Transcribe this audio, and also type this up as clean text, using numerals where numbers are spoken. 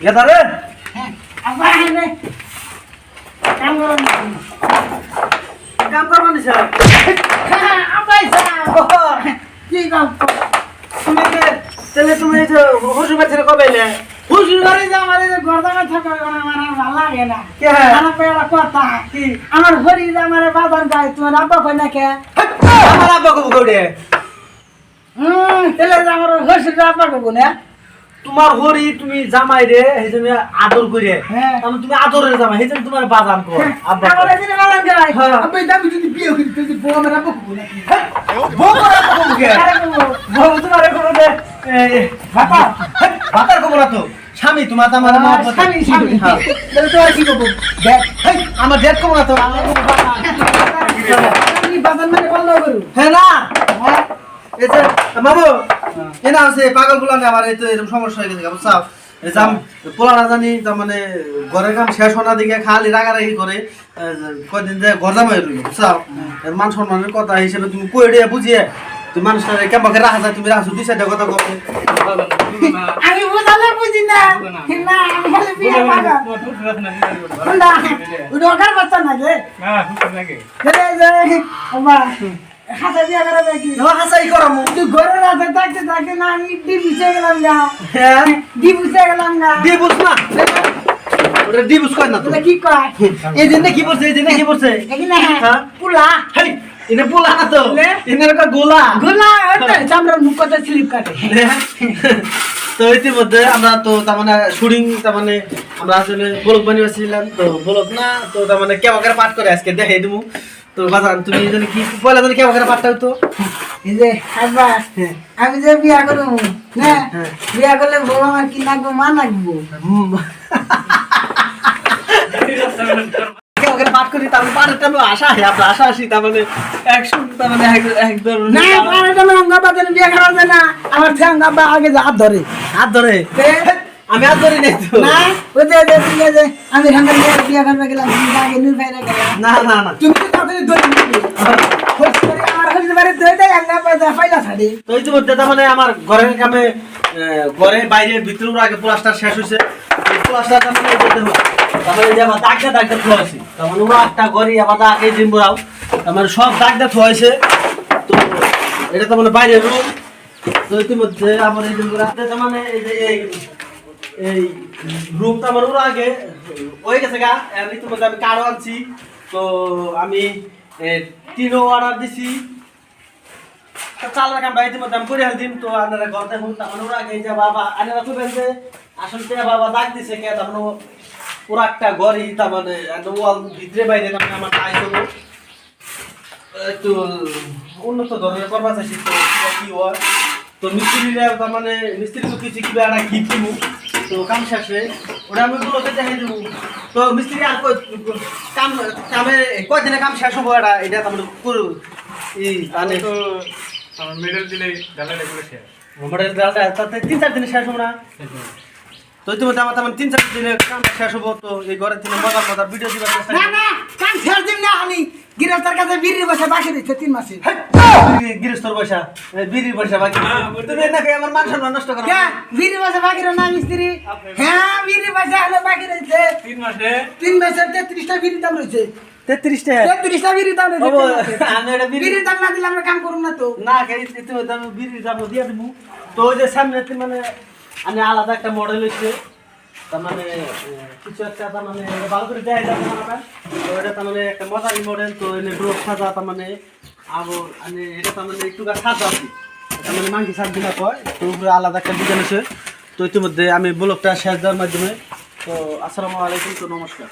গেদারে আবার এনে কাম করো না কাম করবা নিছ আবাই কি কাম তুমি কে তাহলে তুমি এই যে হুজুর বাচ্চারে কবেলে হুজুর বাড়ি যা আমারে গর্দানে থাকা আমার ভালো লাগে না কে আমার পেড়া কথা কি আমার হরি যা আমারে বাজার গায় তোমার আব্বা কই না কে আমার আব্বা কব কইরে তাহলে যে আমার হুজুর আব্বা কব না তোমার হরি তুমি জামাই রে এই জন্য আদর করে হ্যাঁ আমি তুমি আদরের জামাই এই জন্য তোমার বাজান কর আব্বা আমার এদিকে বাজার গায় হ্যাঁ। আব্বা দামি যদি বিয়ে করি তুই বউ আমার আব্বা কব না বউ করা তো কব কে আরে বউ বউ তোমার কোন দে বাবা বাতার কব না তো স্বামী তোমার তো আমার মহব্বত স্বামী হ্যাঁ তাহলে তো আর কি কব দেখ হেই আমার ডেট কব না তো তুমি বাজার মানে বন্ধ করু হ্যাঁ না হ্যাঁ এই যে বাবু এনা আছে পাগল গুলা না আমার এই তো এরকম সমস্যা হয়ে গেছে বুঝছাও এই জাম পোলা না জানি তার মানে ঘরের কাম শেষ হওয়ার দিকে খালি রাগারাগি করে কয়দিন যে ঘর জামাই রইল বুঝছাও মান সম্মানের কথা হিসেবে তুমি কই দিয়ে বুঝিয়ে তুমি মানুষটারে কেমন রাখা যায় তুমি রাখছো দুই সাইডে কথা বলতে আমি বুঝালে বুঝি না না আমি খালি বিয়ে পাগল না ওটা ওখানে বাচ্চা না রে রে যে বাবা হাতে বিয়ে করে দেখি তোমার হাসাই করামু তুই ঘরে রাতে থাকতে থাকতে না আমি ডি বুঝে গেলাম না হ্যাঁ ডি বুঝে গেলাম না ডিবুস না ওটা ডিবুস কয় না তো বলে কি কয় এই জন্য কি বলছে এই জন্য কি বলছে এখানে হ্যাঁ? পুলা হেই এনে পোলা না তো লে? এনে একটা গোলা গোলা ওটা চামড়ার মুখ কথা স্লিপ কাটে তো ইতিমধ্যে আমরা তো তার মানে শুটিং তার মানে আমরা আসলে ব্লগ বানিয়েছিলাম তো ব্লগ না তো তার মানে কেমন করে পাঠ করে আজকে দেখাই দেবো তো বাজান তুমি জানি কি পয়লা জানি কেমন করে পাঠটা হতো এই যে আব্বা আমি যে বিয়া করব না হ্যাঁ। বিয়া করলে বউ আমার কি নাকবো মা নাকবো কেমন করে পাঠ করি তার মানে পাঠের টাইমে আশা হয় আপনার আশা আসি তার মানে একশো তার মানে একদম না পারাটা মঙ্গা বাজারে বিয়া করা যায় না আমার ঠ্যাঙ্গা বা আগে যা হাত ধরে হাত ধরে আমি হাত ধরি নাই তো না ওই যে ঠিক আছে আমি ঠ্যাঙ্গা বিয়া করবে গেলাম তুমি আগে নুন ভাইরা গেলাম না না না তুমি তো তাড়াতাড়ি ধরে নিবি আমার হচ্ছে বাড়ি ধরে দেয় আঙ্গা পয়সা ফাইলা ছাড়ি তো ইতিমধ্যে তার মানে আমার ঘরের কামে ঘরে বাইরে ভিতরে আগে প্লাস্টার শেষ হয়েছে প্লাস্টার তার মানে করতে হবে তার মানে এই যে আমার দাগটা দাগটা থোয়া আছে তার মানে ওরা একটা ঘরই আবার আগে জিম বরাও তার মানে সব দাগটা থোয়া হয়েছে তো এটা তার মানে বাইরে রুম তো ইতিমধ্যে আমার এই জিম বরাতে তার মানে এই যে এই রুমটা আমার ওরা আগে হয়ে গেছে গা আর ইতিমধ্যে আমি কার্ডও আনছি তো আমি তিনও অর্ডার দিছি চাল রাখাম ভাই ইতিমধ্যে আমি করে দিন তো আপনারা ঘর দেখুন তখন ওরা আগে যে বাবা আপনারা খুবেন যে আসলে বাবা ডাক দিছে কে তখন পুরা একটা ঘরই তার মানে একদম ওয়াল ভিতরে বাইরে তার মানে আমার আয় করবো একটু উন্নত ধরনের করবা চাইছি তো কি হয় তো মিস্ত্রিরা তার মানে মিস্ত্রি তো কিছু কিবা একটা গিফট দিব তো কাম শেষে ওটা আমি গুলোকে দেখাই দেবো তো মিস্ত্রি আর কাম কামে কয়দিনে কাম শেষ হবো এটা তার মানে করবো এই মানে তো আমার মেডেল দিলে ঢালাইটা করে শেষ মোবাইলের ডালটা তাতে 3-4 দিনে শেষ হবে না তো ইতিমধ্যে আমার তেমন 3-4 দিনে কাম শেষ হবো তো এই ঘরের থেকে মজার ভিডিও দিবার চেষ্টা না না কান ছেড়ে দিম না আমি গিরস্তার কাছে বিড়ি বসে বাকি দিচ্ছে 3 মাসে গিরস্তর পয়সা বিড়ির পয়সা বাকি তুমি না আমার মান সম্মান নষ্ট করো কে বিড়ি বসে বাকি না মিস্ত্রি হ্যাঁ বিড়ি বসে হলো বাকি রয়েছে 3 মাসে 3 মাসে 33টা বিড়ি দাম রয়েছে 33 টাকা 33টা বিড়ি দাম ওবো, রয়েছে আমি এটা বিড়ি দাম না দিলে আমরা কাম করব না তো না ইতিমধ্যে আমি বিড়ির দাম দিয়ে দেবো তো ওই যে সামনে মানে আমি আলাদা একটা মডেল হচ্ছে তার মানে কিছু একটা তার মানে ভালো করে দেয় যাবে না তো এটা তার মানে একটা মজারি মডেল তো এনে ড্রপ সাজা তার মানে আবার মানে এটা তার মানে একটু সাজা আছে তার মানে মাংকি সাজ দিনা কয় তো উপরে আলাদা একটা ডিজাইন আছে তো ইতিমধ্যে আমি ব্লগটা শেষ দেওয়ার মাধ্যমে তো আসসালামু আলাইকুম তো নমস্কার।